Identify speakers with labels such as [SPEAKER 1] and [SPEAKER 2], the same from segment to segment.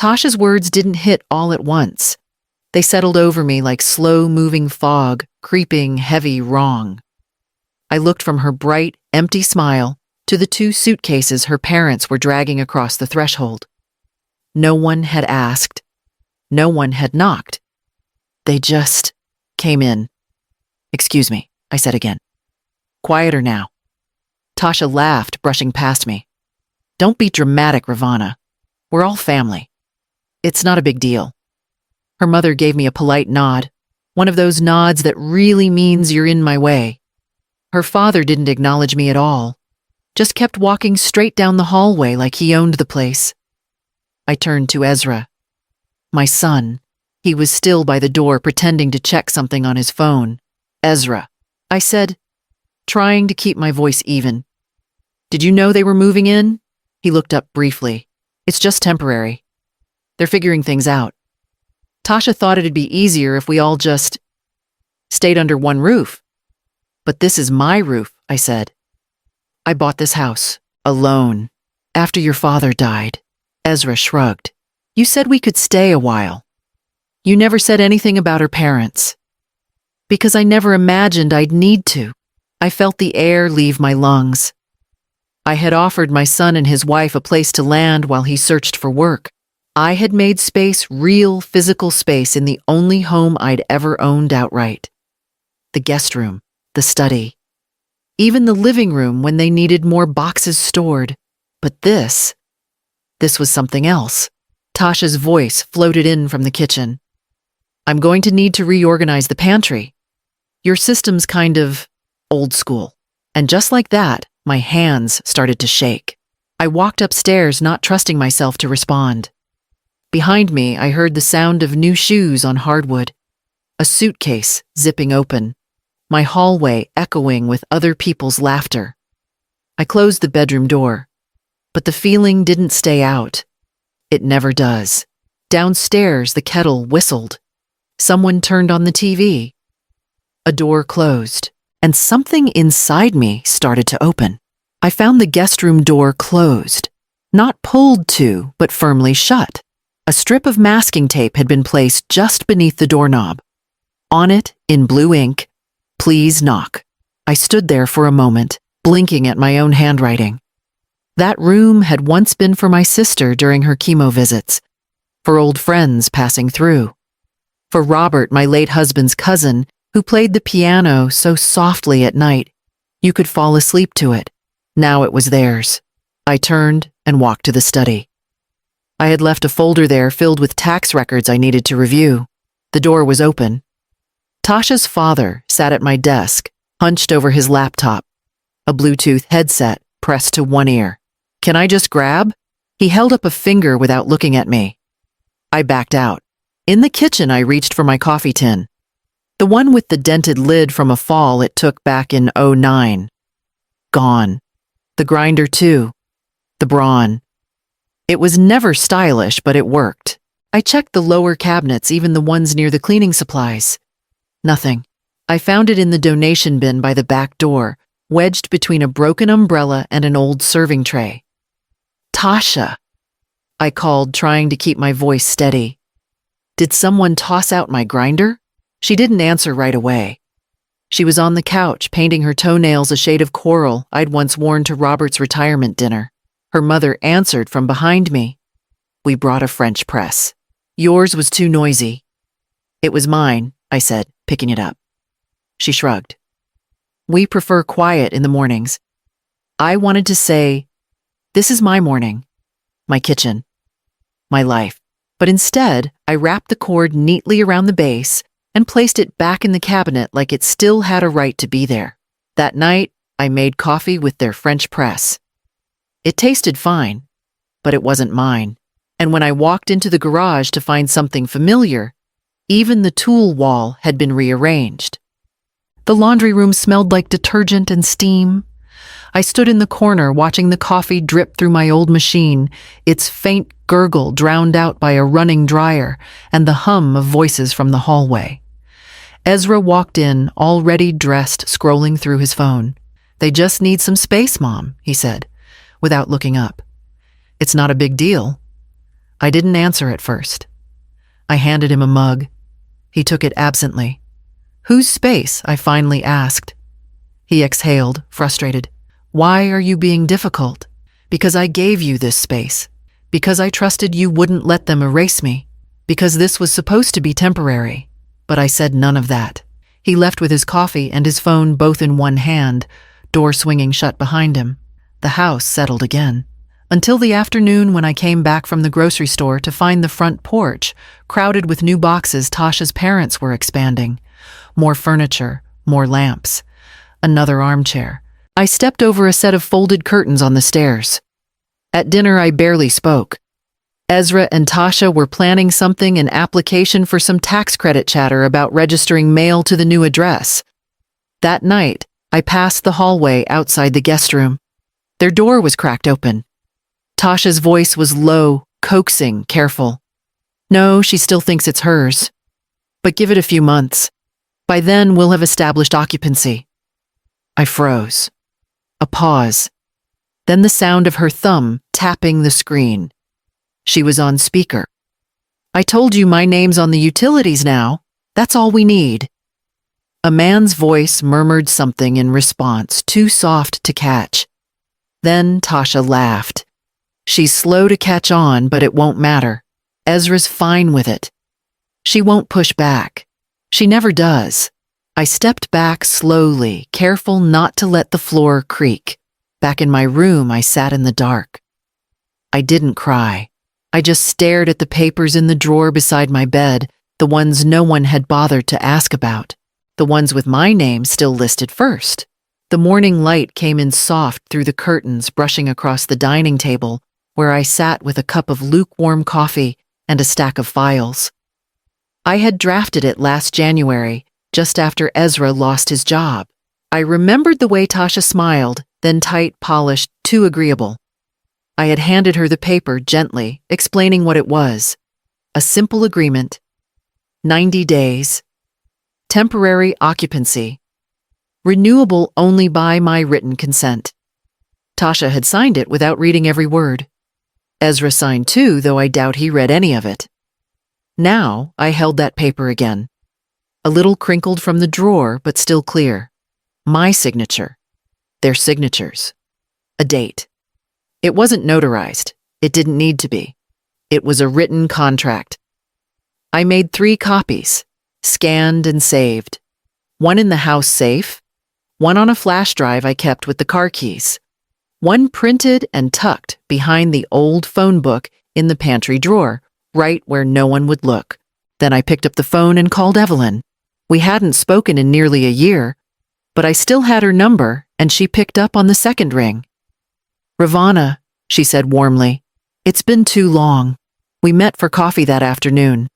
[SPEAKER 1] Tasha's words didn't hit all at once. They settled over me like slow-moving fog, creeping heavy wrong. I looked from her bright, empty smile to the 2 suitcases her parents were dragging across the threshold. No one had asked. No one had knocked. They just came in. "Excuse me," I said again. "Quieter now." Tasha laughed, brushing past me. "Don't be dramatic, Ravana. We're all family. It's not a big deal." Her mother gave me a polite nod, one of those nods that really means you're in my way. Her father didn't acknowledge me at all, just kept walking straight down the hallway like he owned the place. I turned to Ezra. My son. He was still by the door pretending to check something on his phone. "Ezra," I said, trying to keep my voice even. "Did you know they were moving in?" He looked up briefly. "It's just temporary. They're figuring things out. Tasha thought it'd be easier if we all just stayed under one roof." "But this is my roof," I said. "I bought this house, alone, after your father died." Ezra shrugged. "You said we could stay a while. You never said anything about her parents." "Because I never imagined I'd need to." I felt the air leave my lungs. I had offered my son and his wife a place to land while he searched for work. I had made space, real physical space, in the only home I'd ever owned outright. The guest room, the study, even the living room when they needed more boxes stored. But this was something else. Tasha's voice floated in from the kitchen. "I'm going to need to reorganize the pantry. Your system's kind of old school." And just like that, my hands started to shake. I walked upstairs, not trusting myself to respond. Behind me, I heard the sound of new shoes on hardwood, a suitcase zipping open, my hallway echoing with other people's laughter. I closed the bedroom door, but the feeling didn't stay out. It never does. Downstairs, the kettle whistled. Someone turned on the TV. A door closed, and something inside me started to open. I found the guest room door closed, not pulled to, but firmly shut. A strip of masking tape had been placed just beneath the doorknob. On it, in blue ink, "Please knock." I stood there for a moment, blinking at my own handwriting. That room had once been for my sister during her chemo visits, for old friends passing through, for Robert, my late husband's cousin, who played the piano so softly at night you could fall asleep to it. Now it was theirs. I turned and walked to the study. I had left a folder there filled with tax records I needed to review. The door was open. Tasha's father sat at my desk, hunched over his laptop, a Bluetooth headset pressed to one ear. "Can I just grab?" He held up a finger without looking at me. I backed out. In the kitchen, I reached for my coffee tin, the one with the dented lid from a fall it took back in '09. Gone. The grinder, too. The Braun. It was never stylish, but it worked. I checked the lower cabinets, even the ones near the cleaning supplies. Nothing. I found it in the donation bin by the back door, wedged between a broken umbrella and an old serving tray. "Tasha," I called, trying to keep my voice steady. "Did someone toss out my grinder?" She didn't answer right away. She was on the couch, painting her toenails a shade of coral I'd once worn to Robert's retirement dinner. Her mother answered from behind me. "We brought a French press. Yours was too noisy." "It was mine," I said, picking it up. She shrugged. "We prefer quiet in the mornings." I wanted to say, "This is my morning, my kitchen, my life." But instead, I wrapped the cord neatly around the base and placed it back in the cabinet like it still had a right to be there. That night, I made coffee with their French press. It tasted fine, but it wasn't mine. And when I walked into the garage to find something familiar, even the tool wall had been rearranged. The laundry room smelled like detergent and steam. I stood in the corner watching the coffee drip through my old machine, its faint gurgle drowned out by a running dryer and the hum of voices from the hallway. Ezra walked in, already dressed, scrolling through his phone. "They just need some space, Mom," he said, without looking up. "It's not a big deal." I didn't answer at first. I handed him a mug. He took it absently. "Whose space?" I finally asked. He exhaled, frustrated. "Why are you being difficult?" "Because I gave you this space. Because I trusted you wouldn't let them erase me. Because this was supposed to be temporary." But I said none of that. He left with his coffee and his phone both in one hand, door swinging shut behind him. The house settled again. Until the afternoon when I came back from the grocery store to find the front porch crowded with new boxes Tasha's parents were expanding. More furniture, more lamps, another armchair. I stepped over a set of folded curtains on the stairs. At dinner, I barely spoke. Ezra and Tasha were planning something, an application for some tax credit chatter about registering mail to the new address. That night, I passed the hallway outside the guest room. Their door was cracked open. Tasha's voice was low, coaxing, careful. "No, she still thinks it's hers. But give it a few months. By then, we'll have established occupancy." I froze. A pause. Then the sound of her thumb tapping the screen. She was on speaker. "I told you my name's on the utilities now. That's all we need." A man's voice murmured something in response, too soft to catch. Then Tasha laughed. "She's slow to catch on, but it won't matter. Ezra's fine with it. She won't push back. She never does." I stepped back slowly, careful not to let the floor creak. Back in my room, I sat in the dark. I didn't cry. I just stared at the papers in the drawer beside my bed, the ones no one had bothered to ask about, the ones with my name still listed first. The morning light came in soft through the curtains, brushing across the dining table, where I sat with a cup of lukewarm coffee and a stack of files. I had drafted it last January, just after Ezra lost his job. I remembered the way Tasha smiled, then tight, polished, too agreeable. I had handed her the paper gently, explaining what it was. A simple agreement. 90 days. Temporary occupancy. Renewable only by my written consent. Tasha had signed it without reading every word. Ezra signed too, though I doubt he read any of it. Now I held that paper again. A little crinkled from the drawer, but still clear. My signature. Their signatures. A date. It wasn't notarized. It didn't need to be. It was a written contract. I made 3 copies, scanned and saved. One in the house safe, one on a flash drive I kept with the car keys, one printed and tucked behind the old phone book in the pantry drawer, right where no one would look. Then I picked up the phone and called Evelyn. We hadn't spoken in nearly a year, but I still had her number, and she picked up on the second ring. "Ravana," she said warmly, "it's been too long. We met for coffee that afternoon.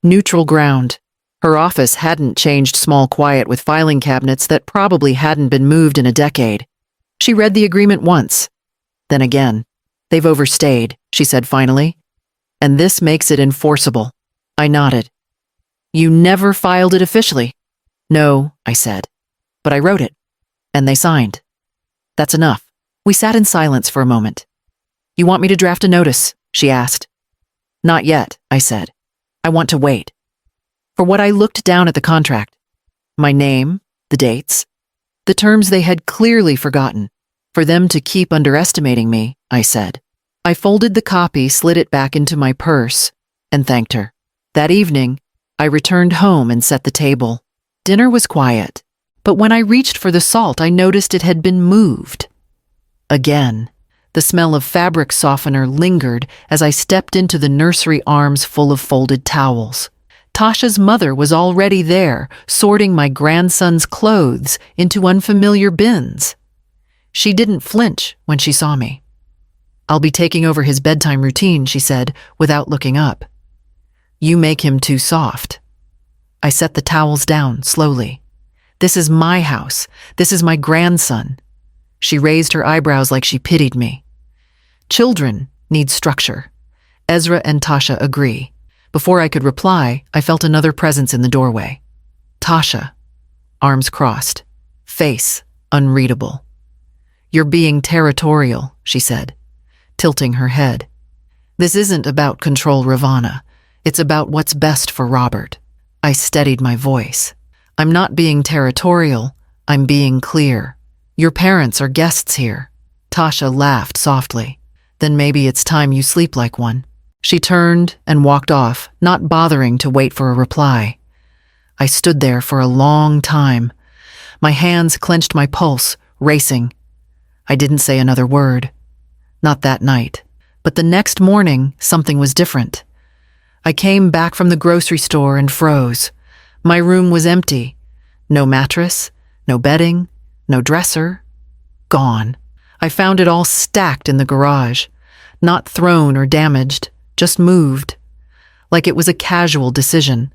[SPEAKER 1] Neutral ground." Her office hadn't changed small quiet with filing cabinets that probably hadn't been moved in a decade. She read the agreement once, then again. "They've overstayed," she said finally, "and this makes it enforceable." I nodded. "You never filed it officially?" "No," I said, "but I wrote it, and they signed." "That's enough." We sat in silence for a moment. "You want me to draft a notice?" she asked. "Not yet," I said. "I want to wait." For what I looked down at the contract. My name, the dates, the terms they had clearly forgotten. For them to keep underestimating me, I said. I folded the copy, slid it back into my purse, and thanked her. That evening, I returned home and set the table. Dinner was quiet, but when I reached for the salt, I noticed it had been moved. Again, the smell of fabric softener lingered as I stepped into the nursery arms full of folded towels. Tasha's mother was already there, sorting my grandson's clothes into unfamiliar bins. She didn't flinch when she saw me. "I'll be taking over his bedtime routine," she said, without looking up. "You make him too soft." I set the towels down slowly. "This is my house. This is my grandson." She raised her eyebrows like she pitied me. "Children need structure." Ezra and Tasha agree. Before I could reply, I felt another presence in the doorway. Tasha, arms crossed, face unreadable. "You're being territorial," she said, tilting her head. This isn't about control, Ravana. It's about what's best for Robert. I steadied my voice. I'm not being territorial. I'm being clear. Your parents are guests here. Tasha laughed softly. Then maybe it's time you sleep like one. She turned and walked off, not bothering to wait for a reply. I stood there for a long time. My hands clenched, my pulse racing. I didn't say another word. Not that night. But the next morning, something was different. I came back from the grocery store and froze. My room was empty. No mattress, no bedding, no dresser. Gone. I found it all stacked in the garage. Not thrown or damaged, just moved. Like it was a casual decision.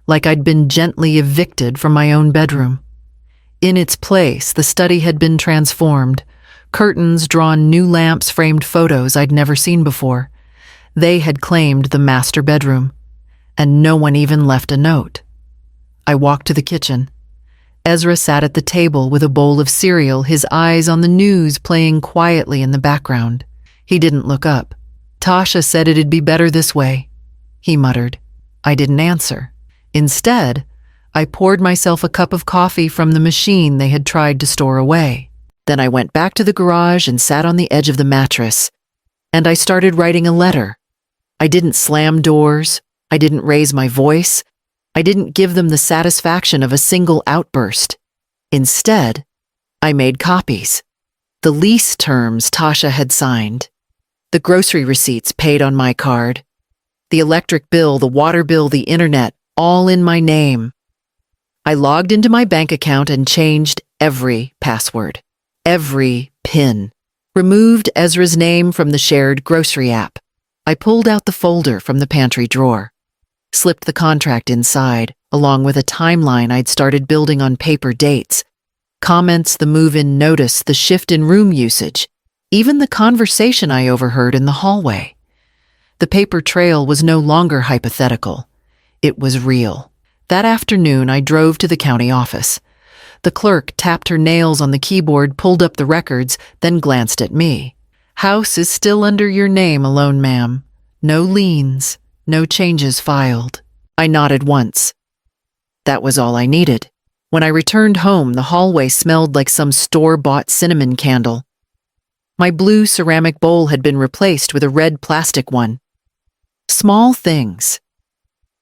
[SPEAKER 1] Like I'd been gently evicted from my own bedroom. In its place, the study had been transformed. Curtains drawn, new lamps framed photos I'd never seen before. They had claimed the master bedroom, and no one even left a note. I walked to the kitchen. Ezra sat at the table with a bowl of cereal, his eyes on the news playing quietly in the background. He didn't look up. Tasha said it'd be better this way, he muttered. I didn't answer. Instead, I poured myself a cup of coffee from the machine they had tried to store away. Then I went back to the garage and sat on the edge of the mattress. And I started writing a letter. I didn't slam doors. I didn't raise my voice. I didn't give them the satisfaction of a single outburst. Instead, I made copies. The lease terms Tasha had signed. The grocery receipts paid on my card. The electric bill, the water bill, the internet, all in my name. I logged into my bank account and changed every password. Every PIN. Removed Ezra's name from the shared grocery app. I pulled out the folder from the pantry drawer. Slipped the contract inside, along with a timeline I'd started building on paper dates. Comments, the move-in notice, the shift in room usage. Even the conversation I overheard in the hallway. The paper trail was no longer hypothetical. It was real. That afternoon, I drove to the county office. The clerk tapped her nails on the keyboard, pulled up the records, then glanced at me. House is still under your name alone, ma'am. No liens, no changes filed. I nodded once. That was all I needed. When I returned home, the hallway smelled like some store-bought cinnamon candle. My blue ceramic bowl had been replaced with a red plastic one. Small things.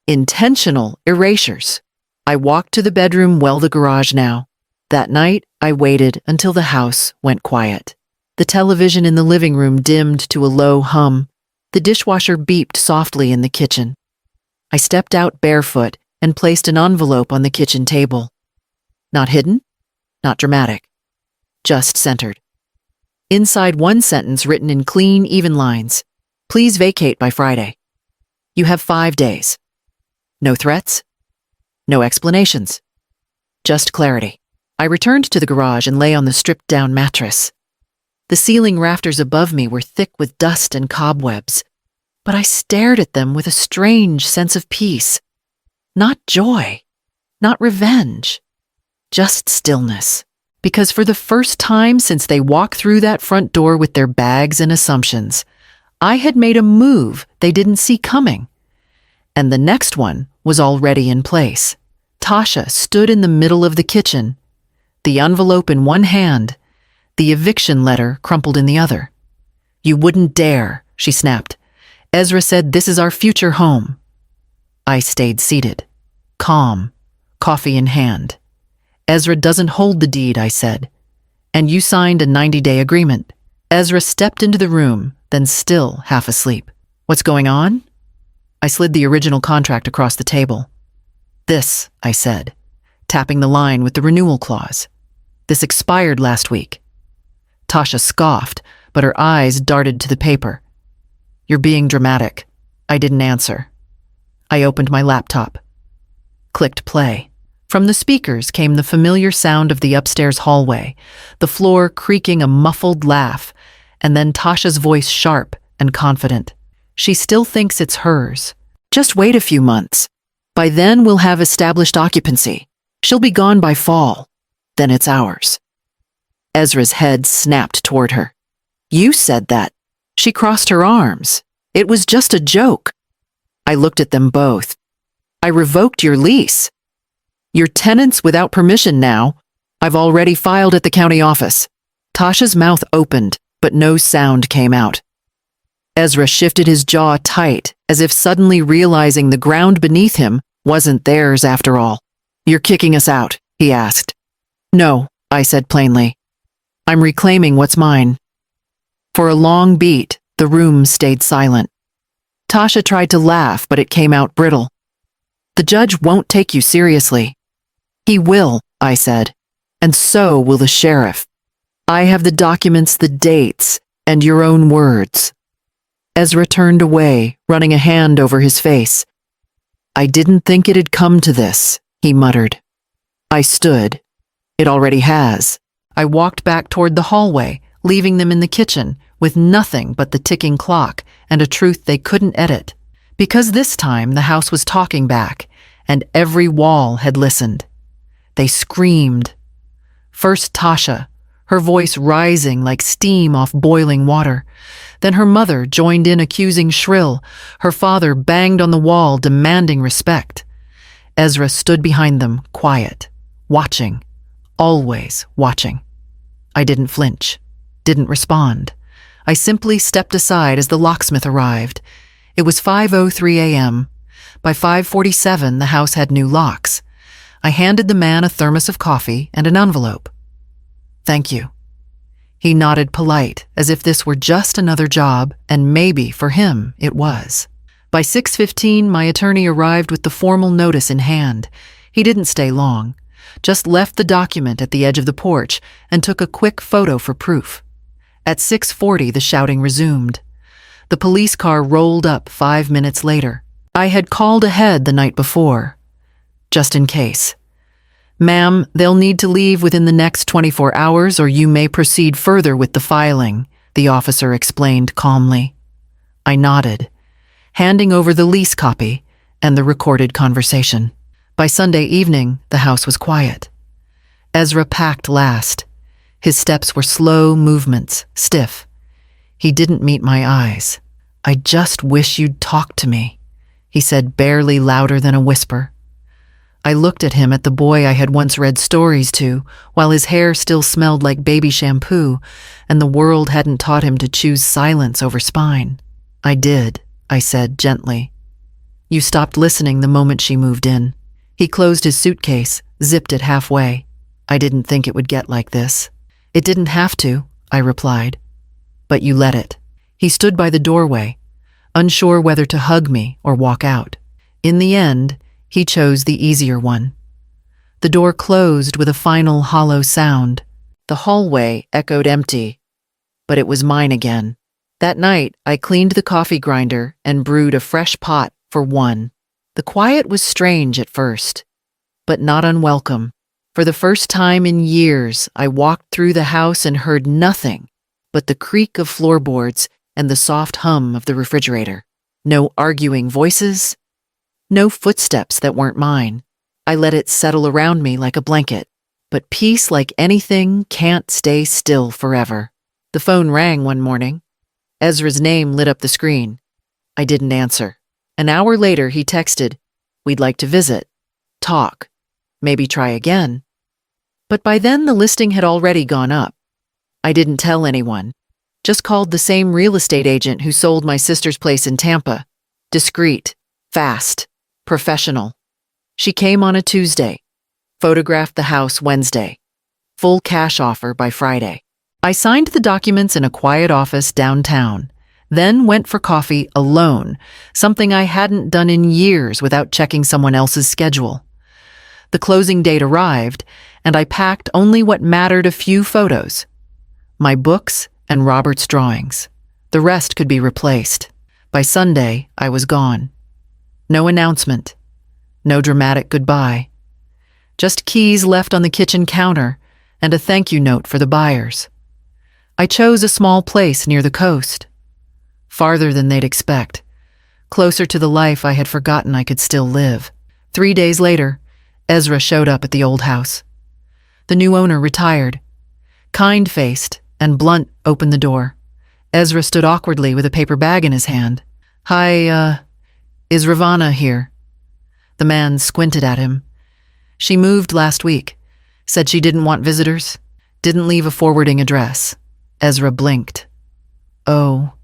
[SPEAKER 1] Intentional erasures. I walked to the bedroom, the garage now. That night, I waited until the house went quiet. The television in the living room dimmed to a low hum. The dishwasher beeped softly in the kitchen. I stepped out barefoot and placed an envelope on the kitchen table. Not hidden, not dramatic, just centered. Inside, one sentence written in clean, even lines. Please vacate by Friday. You have 5 days. No threats, no explanations, just clarity. I returned to the garage and lay on the stripped-down mattress. The ceiling rafters above me were thick with dust and cobwebs, but I stared at them with a strange sense of peace. Not joy, not revenge, just stillness. Because for the first time since they walked through that front door with their bags and assumptions, I had made a move they didn't see coming. And the next one was already in place. Tasha stood in the middle of the kitchen, the envelope in one hand, the eviction letter crumpled in the other. You wouldn't dare, she snapped. Ezra said this is our future home. I stayed seated, calm, coffee in hand. Ezra doesn't hold the deed, I said. And you signed a 90-day agreement. Ezra stepped into the room, then still half asleep. What's going on? I slid the original contract across the table. This, I said, tapping the line with the renewal clause. This expired last week. Tasha scoffed, but her eyes darted to the paper. You're being dramatic. I didn't answer. I opened my laptop. Clicked play. From the speakers came the familiar sound of the upstairs hallway, the floor creaking a muffled laugh, and then Tasha's voice sharp and confident. She still thinks it's hers. Just wait a few months. By then we'll have established occupancy. She'll be gone by fall. Then it's ours. Ezra's head snapped toward her. You said that. She crossed her arms. It was just a joke. I looked at them both. I revoked your lease. You're tenants without permission now. I've already filed at the county office. Tasha's mouth opened, but no sound came out. Ezra shifted his jaw tight, as if suddenly realizing the ground beneath him wasn't theirs after all. You're kicking us out, he asked. No, I said plainly. I'm reclaiming what's mine. For a long beat, the room stayed silent. Tasha tried to laugh, but it came out brittle. The judge won't take you seriously. He will, I said, and so will the sheriff. I have the documents, the dates, and your own words. Ezra turned away, running a hand over his face. I didn't think it'd come to this, he muttered. I stood. It already has. I walked back toward the hallway, leaving them in the kitchen, with nothing but the ticking clock and a truth they couldn't edit. Because this time the house was talking back, and every wall had listened. They screamed. First Tasha, her voice rising like steam off boiling water. Then her mother joined in, accusing shrill. Her father banged on the wall, demanding respect. Ezra stood behind them, quiet, watching, always watching. I didn't flinch, didn't respond. I simply stepped aside as the locksmith arrived. It was 5:03 a.m. By 5:47, the house had new locks. I handed the man a thermos of coffee and an envelope. Thank you. He nodded polite, as if this were just another job, and maybe for him it was. By 6:15, my attorney arrived with the formal notice in hand. He didn't stay long, just left the document at the edge of the porch and took a quick photo for proof. At 6:40, the shouting resumed. The police car rolled up 5 minutes later. I had called ahead the night before, just in case. Ma'am, they'll need to leave within the next 24 hours or you may proceed further with the filing, the officer explained calmly. I nodded, handing over the lease copy and the recorded conversation. By Sunday evening, the house was quiet. Ezra packed last. His steps were slow movements, stiff. He didn't meet my eyes. I just wish you'd talk to me, he said, barely louder than a whisper. I looked at him, at the boy I had once read stories to, while his hair still smelled like baby shampoo, and the world hadn't taught him to choose silence over spine. I did, I said gently. You stopped listening the moment she moved in. He closed his suitcase, zipped it halfway. I didn't think it would get like this. It didn't have to, I replied. But you let it. He stood by the doorway, unsure whether to hug me or walk out. In the end, he chose the easier one. The door closed with a final hollow sound. The hallway echoed empty, but it was mine again. That night, I cleaned the coffee grinder and brewed a fresh pot for one. The quiet was strange at first, but not unwelcome. For the first time in years, I walked through the house and heard nothing but the creak of floorboards and the soft hum of the refrigerator. No arguing voices, no footsteps that weren't mine. I let it settle around me like a blanket. But peace, like anything, can't stay still forever. The phone rang one morning. Ezra's name lit up the screen. I didn't answer. An hour later, he texted, "We'd like to visit, talk, maybe try again." But by then, the listing had already gone up. I didn't tell anyone, just called the same real estate agent who sold my sister's place in Tampa. Discreet, fast, professional. She came on a Tuesday, photographed the house Wednesday, full cash offer by Friday. I signed the documents in a quiet office downtown, then went for coffee alone, something I hadn't done in years without checking someone else's schedule. The closing date arrived, and I packed only what mattered: a few photos, my books and Robert's drawings. The rest could be replaced. By Sunday, I was gone. No announcement, no dramatic goodbye. Just keys left on the kitchen counter and a thank you note for the buyers. I chose a small place near the coast, farther than they'd expect, closer to the life I had forgotten I could still live. 3 days later, Ezra showed up at the old house. The new owner retired. Kind-faced and blunt opened the door. Ezra stood awkwardly with a paper bag in his hand. Hi, is Ravana here? The man squinted at him. She moved last week. Said she didn't want visitors. Didn't leave a forwarding address. Ezra blinked. Oh,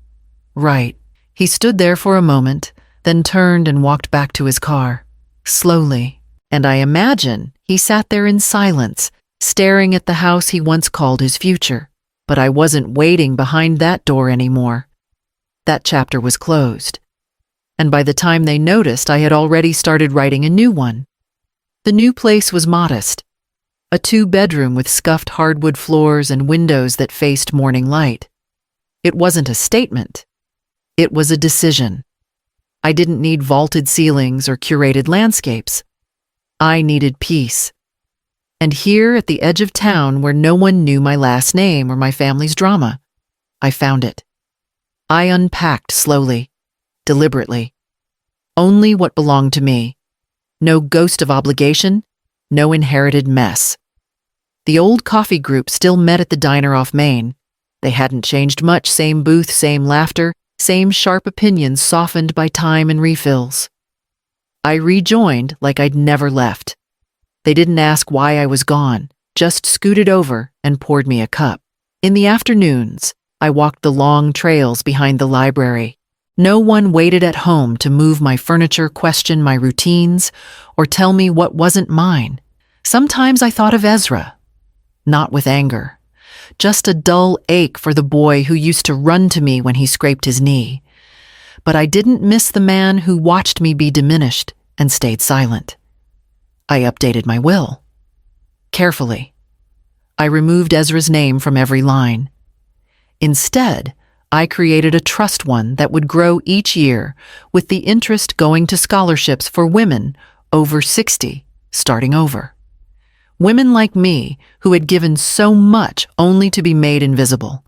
[SPEAKER 1] right. He stood there for a moment, then turned and walked back to his car. Slowly. And I imagine he sat there in silence, staring at the house he once called his future. But I wasn't waiting behind that door anymore. That chapter was closed. And by the time they noticed, I had already started writing a new one. The new place was modest. A 2-bedroom with scuffed hardwood floors and windows that faced morning light. It wasn't a statement. It was a decision. I didn't need vaulted ceilings or curated landscapes. I needed peace. And here at the edge of town where no one knew my last name or my family's drama, I found it. I unpacked slowly, deliberately. Only what belonged to me. No ghost of obligation, no inherited mess. The old coffee group still met at the diner off Main. They hadn't changed much, same booth, same laughter, same sharp opinions softened by time and refills. I rejoined like I'd never left. They didn't ask why I was gone, just scooted over and poured me a cup. In the afternoons, I walked the long trails behind the library. No one waited at home to move my furniture, question my routines, or tell me what wasn't mine. Sometimes I thought of Ezra. Not with anger. Just a dull ache for the boy who used to run to me when he scraped his knee. But I didn't miss the man who watched me be diminished and stayed silent. I updated my will. Carefully. I removed Ezra's name from every line. Instead, I created a trust one that would grow each year, with the interest going to scholarships for women over 60, starting over. Women like me who had given so much only to be made invisible.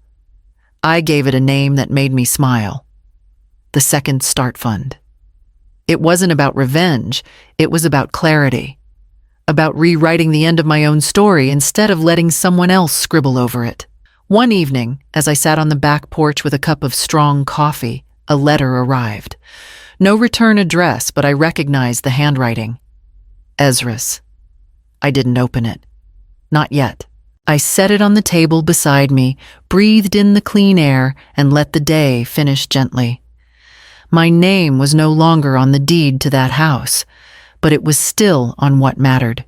[SPEAKER 1] I gave it a name that made me smile. The Second Start Fund. It wasn't about revenge, it was about clarity. About rewriting the end of my own story instead of letting someone else scribble over it. One evening, as I sat on the back porch with a cup of strong coffee, a letter arrived. No return address, but I recognized the handwriting. Ezra's. I didn't open it. Not yet. I set it on the table beside me, breathed in the clean air, and let the day finish gently. My name was no longer on the deed to that house, but it was still on what mattered.